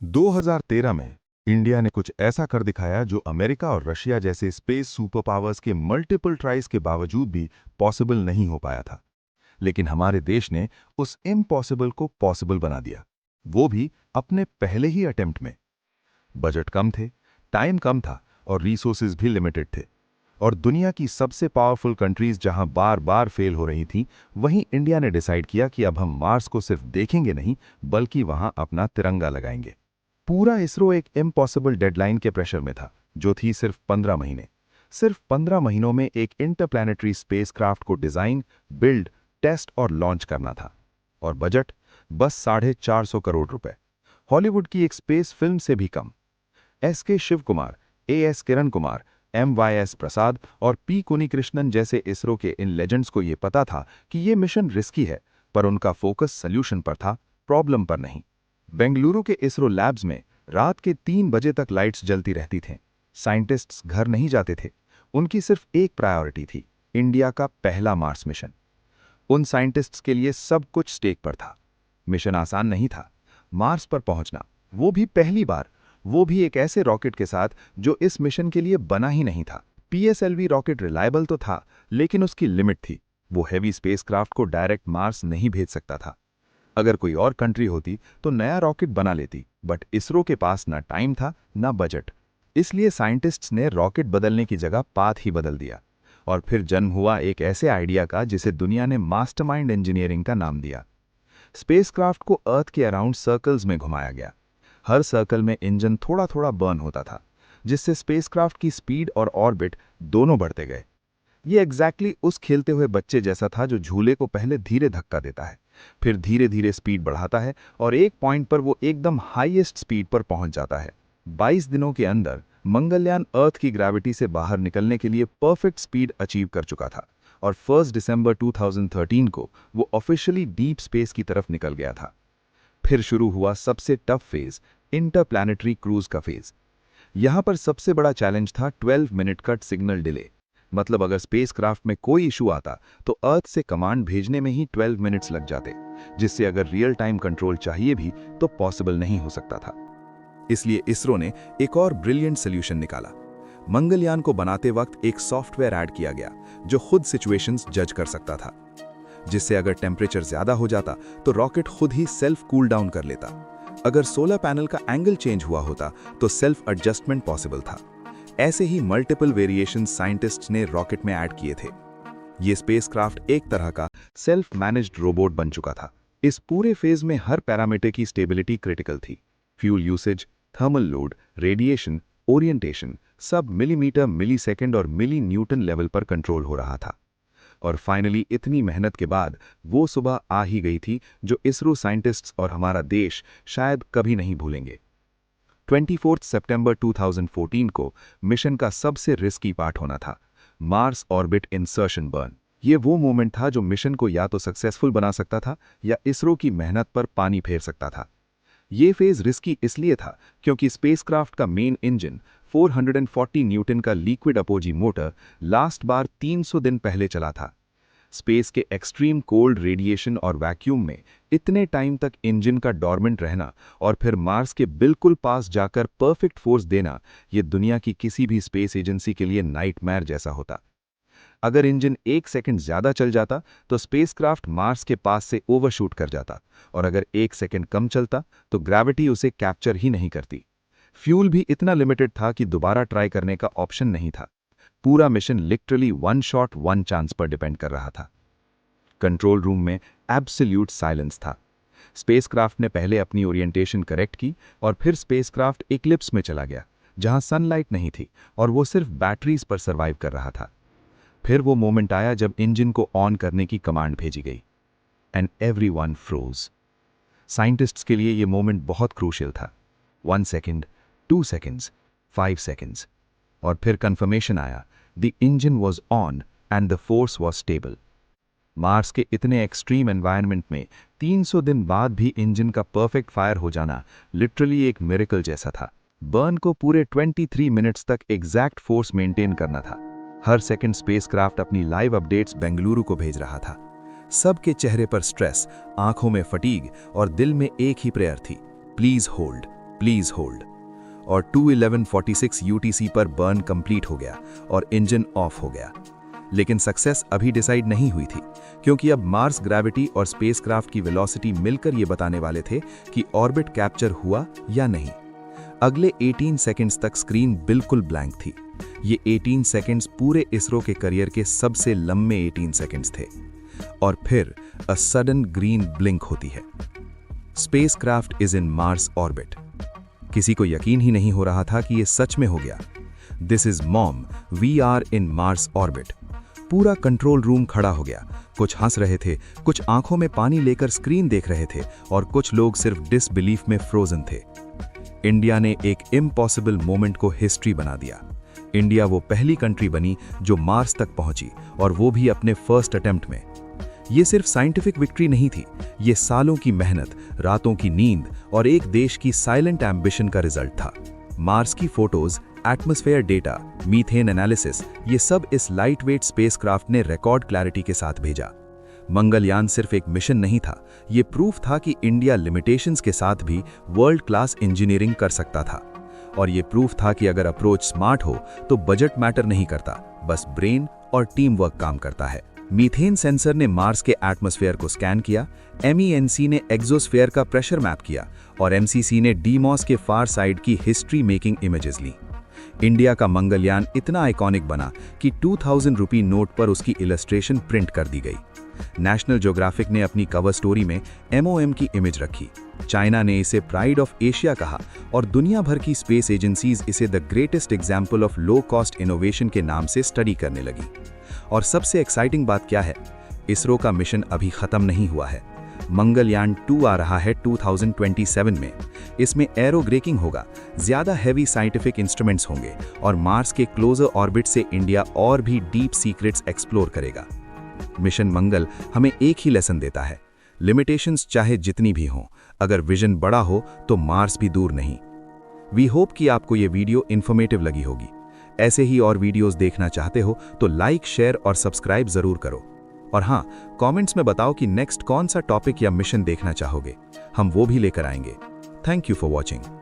2013 में इंडिया ने कुछ ऐसा कर दिखाया जो अमेरिका और रशिया जैसे स्पेस सुपर पावर्स के मल्टीपल ट्राइज के बावजूद भी पॉसिबल नहीं हो पाया था। लेकिन हमारे देश ने उस इम्पॉसिबल को पॉसिबल बना दिया, वो भी अपने पहले ही अटेम्प्ट में। बजट कम थे, टाइम कम था और रिसोर्सेज भी लिमिटेड थे। और दुनिया की सबसे पावरफुल कंट्रीज जहां बार बार फेल हो रही थीं, वहीं इंडिया ने डिसाइड किया कि अब हम मार्स को सिर्फ देखेंगे नहीं, बल्कि वहां अपना तिरंगा लगाएंगे। पूरा इसरो एक इम्पॉसिबल डेडलाइन के प्रेशर में था, जो थी सिर्फ 15 महीने। सिर्फ 15 महीनों में एक इंटरप्लैनेटरी स्पेसक्राफ्ट को डिजाइन, बिल्ड, टेस्ट और लॉन्च करना था। और बजट बस 450 करोड़ रुपए, हॉलीवुड की एक स्पेस फिल्म से भी कम। एस के शिव कुमार, एएस किरण कुमार, MYS प्रसाद और पी कुनिकृष्णन जैसे इसरो के इन लेजेंड्स को यह पता था कि यह मिशन रिस्की है, पर उनका फोकस सॉल्यूशन पर था, प्रॉब्लम पर नहीं। बेंगलुरु के इसरो लैब्स में रात के 3 बजे तक लाइट्स जलती रहती थीं। साइंटिस्ट्स घर नहीं जाते थे। उनकी सिर्फ एक प्रायोरिटी थी, इंडिया का पहला मार्स मिशन। उन साइंटिस्ट्स के लिए सब कुछ स्टेक पर था। मिशन आसान नहीं था। मार्स पर पहुंचना, वो भी पहली बार, वो भी एक ऐसे रॉकेट के साथ जो इस मिशन के लिए बना ही नहीं था। PSLV रॉकेट रिलायबल तो था, लेकिन उसकी लिमिट थी। वो हैवी स्पेसक्राफ्ट को डायरेक्ट मार्स नहीं भेज सकता था। अगर कोई और कंट्री होती तो नया रॉकेट बना लेती, बट इसरो के पास ना टाइम था ना बजट। इसलिए साइंटिस्ट्स ने रॉकेट बदलने की जगह पाथ ही बदल दिया। और फिर जन्म हुआ एक ऐसे आइडिया का जिसे दुनिया ने मास्टरमाइंड इंजीनियरिंग का नाम दिया। स्पेसक्राफ्ट को अर्थ के अराउंड सर्कल्स में घुमाया गया। हर सर्कल में इंजन थोड़ा थोड़ा बर्न होता था, जिससे स्पेसक्राफ्ट की स्पीड और ऑर्बिट दोनों बढ़ते गए। ये एग्जैक्टली उस खेलते हुए बच्चे जैसा था जो झूले को पहले धीरे धक्का देता है, फिर धीरे धीरे स्पीड बढ़ाता है और एक पॉइंट पर वो एकदम हाईएस्ट स्पीड पर पहुंच जाता है। 22 दिनों के अंदर मंगलयान अर्थ की ग्रेविटी से बाहर निकलने के लिए परफेक्ट स्पीड अचीव कर चुका था और 1 दिसंबर 2013 को वो ऑफिशियली डीप स्पेस की तरफ निकल गया था। फिर शुरू हुआ सबसे टफ फेज, इंटरप्लैनेटरी क्रूज का फेज। यहां पर सबसे बड़ा चैलेंज था 12 मिनट का सिग्नल डिले। मतलब अगर स्पेसक्राफ्ट में कोई इशू आता तो अर्थ से कमांड भेजने में ही 12 मिनट्स लग जाते, जिससे अगर रियल टाइम कंट्रोल चाहिए भी तो पॉसिबल नहीं हो सकता था। इसलिए इसरो ने एक और ब्रिलियंट सोल्यूशन निकाला। मंगलयान को बनाते वक्त एक सॉफ्टवेयर ऐड किया गया जो खुद सिचुएशंस जज कर सकता था, जिससे अगर टेम्परेचर ज्यादा हो जाता तो रॉकेट खुद ही सेल्फ कूल डाउन कर लेता। अगर सोलर पैनल का एंगल चेंज हुआ होता तो सेल्फ एडजस्टमेंट पॉसिबल था। ऐसे ही मल्टीपल वेरिएशन साइंटिस्ट्स ने रॉकेट में ऐड किए थे। ये स्पेसक्राफ्ट एक तरह का सेल्फ मैनेज्ड रोबोट बन चुका था। इस पूरे फेज में हर पैरामीटर की स्टेबिलिटी क्रिटिकल थी। Fuel usage, thermal load, radiation, orientation, सब मिलीमीटर, मिलीसेकंड और मिली न्यूटन लेवल पर कंट्रोल हो रहा था। और फाइनली इतनी मेहनत के बाद वो सुबह आ ही गई थी जो इसरो साइंटिस्ट्स और हमारा देश शायद कभी नहीं भूलेंगे। 24 सितंबर 2014 को मिशन का सबसे रिस्की पार्ट होना था, मार्स ऑर्बिट इंसर्शन बर्न। ये वो मोमेंट था जो मिशन को या तो सक्सेसफुल बना सकता था या इसरो की मेहनत पर पानी फेर सकता था। ये फेज रिस्की इसलिए था क्योंकि स्पेसक्राफ्ट का मेन इंजन 440 न्यूटन का लिक्विड अपोजी मोटर लास्ट बार 300 दिन पहले चला था। स्पेस के एक्सट्रीम कोल्ड रेडिएशन और वैक्यूम में इतने टाइम तक इंजन का डॉर्मेंट रहना और फिर मार्स के बिल्कुल पास जाकर परफेक्ट फोर्स देना, ये दुनिया की किसी भी स्पेस एजेंसी के लिए नाइटमेयर जैसा होता। अगर इंजन 1 सेकंड ज्यादा चल जाता तो स्पेसक्राफ्ट मार्स के पास से ओवरशूट कर जाता, और अगर 1 सेकंड कम चलता तो ग्रेविटी उसे कैप्चर ही नहीं करती। फ्यूल भी इतना लिमिटेड था कि दोबारा ट्राई करने का ऑप्शन नहीं था। पूरा mission literally one shot one chance पर डिपेंड कर रहा था। कंट्रोल रूम में एब्सोल्यूट साइलेंस था। स्पेसक्राफ्ट ने पहले अपनी ओरिएंटेशन करेक्ट की और फिर स्पेसक्राफ्ट इक्लिप्स में चला गया, जहां सनलाइट नहीं थी और वो सिर्फ बैटरीज पर सर्वाइव कर रहा था। फिर वो मोमेंट आया जब इंजन को ऑन करने की कमांड भेजी गई एंड एवरीवन फ्रोज। साइंटिस्ट्स के लिए ये मोमेंट बहुत क्रूशियल था। 1 सेकंड, 2 सेकंड्स, 5 सेकंड्स, और फिर कंफर्मेशन आया, the engine was on and the force was stable. Mars के इतने एक्सट्रीम एनवायरनमेंट में 300 दिन बाद भी इंजन का परफेक्ट फायर हो जाना लिटरली एक मिरेकल जैसा था। बर्न को पूरे 23 मिनट्स तक एग्जैक्ट फोर्स मेंटेन करना था। हर सेकंड स्पेसक्राफ्ट अपनी लाइव अपडेट्स बेंगलुरु को भेज रहा था। सबके चेहरे पर स्ट्रेस, आंखों में फटीग और दिल में एक ही प्रेयर थी, प्लीज होल्ड। Please hold. और 2:11:46 UTC पर बर्न कंप्लीट हो गया और इंजन ऑफ हो गया। लेकिन सक्सेस अभी डिसाइड नहीं हुई थी, क्योंकि अब मार्स ग्रेविटी और स्पेसक्राफ्ट की वेलोसिटी मिलकर ये बताने वाले थे कि ऑर्बिट कैप्चर हुआ या नहीं। अगले 18 सेकंड्स तक स्क्रीन बिल्कुल ब्लैंक थी। ये 18 सेकंड्स पूरे इसरो के करियर के सबसे लंबे 18 सेकंड्स थे। और फिर अ सडन ग्रीन ब्लिंक होती है। Spacecraft is in Mars orbit. किसी को यकीन ही नहीं हो रहा था कि ये सच में हो गया। This is MOM, we are in Mars orbit. पूरा कंट्रोल रूम खड़ा हो गया। कुछ हंस रहे थे, कुछ आंखों में पानी लेकर स्क्रीन देख रहे थे और कुछ लोग सिर्फ डिसबिलीफ में फ्रोजन थे। इंडिया ने एक इम्पॉसिबल मोमेंट को हिस्ट्री बना दिया। इंडिया वो पहली कंट्री बनी जो मार्स तक पहुंची, और वो भी अपने फर्स्ट अटेम्प्ट में। ये सिर्फ साइंटिफिक विक्ट्री नहीं थी, ये सालों की मेहनत, रातों की नींद और एक देश की साइलेंट एम्बिशन का रिजल्ट था। मार्स की photos, atmosphere data, methane analysis, ये सब इस लाइट वेट स्पेसक्राफ्ट ने रिकॉर्ड क्लैरिटी के साथ भेजा। मंगलयान सिर्फ एक मिशन नहीं था, ये प्रूफ था कि इंडिया लिमिटेशंस के साथ भी वर्ल्ड क्लास इंजीनियरिंग कर सकता था। और ये प्रूफ था कि अगर अप्रोच स्मार्ट हो तो बजट मैटर नहीं करता, बस ब्रेन और टीम वर्क काम करता है। मीथेन सेंसर ने मार्स के एटमॉस्फेयर को स्कैन किया, MENC ने एक्सोस्फेयर का प्रेशर मैप किया और MCC ने डीमॉस के फार साइड की हिस्ट्री मेकिंग इमेजेस ली। इंडिया का मंगलयान इतना आइकॉनिक बना कि 2000 रुपी नोट पर उसकी इलस्ट्रेशन प्रिंट कर दी गई। नेशनल ज्योग्राफिक ने अपनी कवर स्टोरी में MOM की इमेज रखी। चाइना ने इसे प्राइड ऑफ एशिया कहा और दुनिया भर की स्पेस एजेंसीज इसे the greatest example of low cost innovation के नाम से स्टडी करने लगी। और सबसे एक्साइटिंग बात क्या है, इसरो का मिशन अभी खत्म नहीं हुआ है। मंगलयान 2 आ रहा है 2027 में। इसमें एरो ब्रेकिंग होगा, ज्यादा हैवी साइंटिफिक इंस्ट्रूमेंट्स होंगे और मार्स के क्लोजर ऑर्बिट से इंडिया और भी डीप सीक्रेट्स एक्सप्लोर करेगा। मिशन मंगल हमें एक ही लेसन देता है, लिमिटेशंस चाहे जितनी भी हों, अगर विजन बड़ा हो तो मार्स भी दूर नहीं। वी होप कि आपको ये वीडियो इन्फॉर्मेटिव लगी होगी। ऐसे ही और वीडियोस देखना चाहते हो तो लाइक, शेयर और सब्सक्राइब जरूर करो। और हाँ, कमेंट्स में बताओ कि नेक्स्ट कौन सा टॉपिक या मिशन देखना चाहोगे, हम वो भी लेकर आएंगे। Thank you for watching.